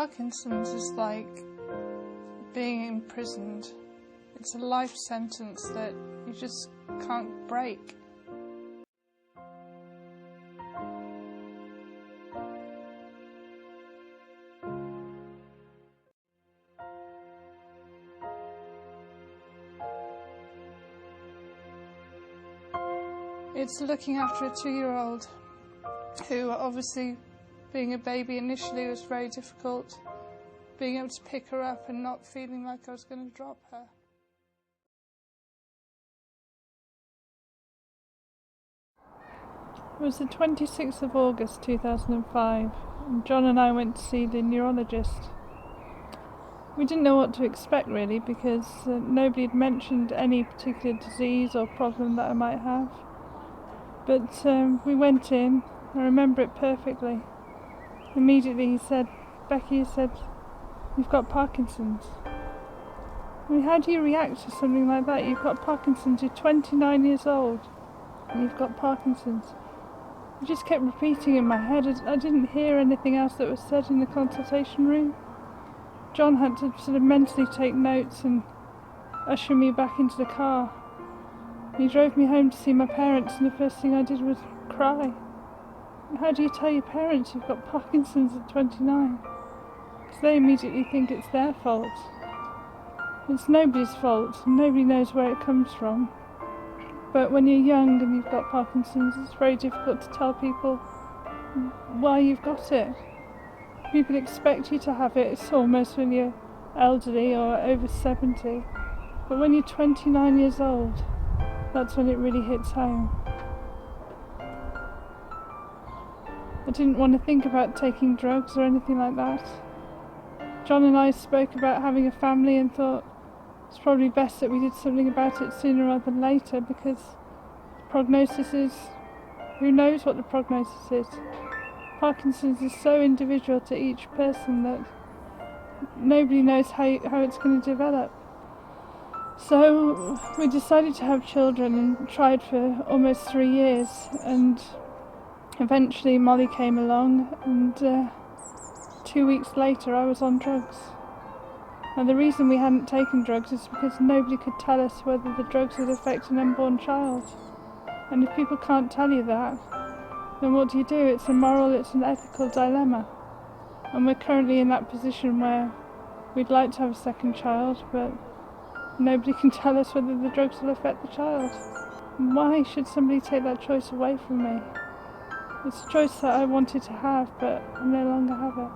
Parkinson's is like being imprisoned. It's a life sentence that you just can't break. It's looking after a 2-year-old who, obviously, being a baby initially was very difficult. Being able to pick her up and not feeling like I was going to drop her. It was the 26th of August 2005, and John and I went to see the neurologist. We didn't know what to expect really, because nobody had mentioned any particular disease or problem that I might have. But we went in, I remember it perfectly. Immediately he said, "Becky," he said, "you've got Parkinson's." I mean, how do you react to something like that? You've got Parkinson's, you're 29 years old, and you've got Parkinson's. I just kept repeating in my head. I didn't hear anything else that was said in the consultation room. John had to sort of mentally take notes and usher me back into the car. He drove me home to see my parents, and the first thing I did was cry. How do you tell your parents you've got Parkinson's at 29? Because they immediately think it's their fault. It's nobody's fault, and nobody knows where it comes from. But when you're young and you've got Parkinson's, it's very difficult to tell people why you've got it. People expect you to have it. It's almost when you're elderly or over 70. But when you're 29 years old, that's when it really hits home. I didn't want to think about taking drugs or anything like that. John and I spoke about having a family and thought it's probably best that we did something about it sooner rather than later, because the prognosis is, who knows what the prognosis is. Parkinson's is so individual to each person that nobody knows how it's going to develop. So we decided to have children and tried for almost 3 years, and eventually Molly came along, and 2 weeks later I was on drugs. And the reason we hadn't taken drugs is because nobody could tell us whether the drugs would affect an unborn child. And if people can't tell you that, then what do you do? It's a moral, it's an ethical dilemma. And we're currently in that position where we'd like to have a second child, but nobody can tell us whether the drugs will affect the child. Why should somebody take that choice away from me? It's a choice that I wanted to have, but I no longer have it.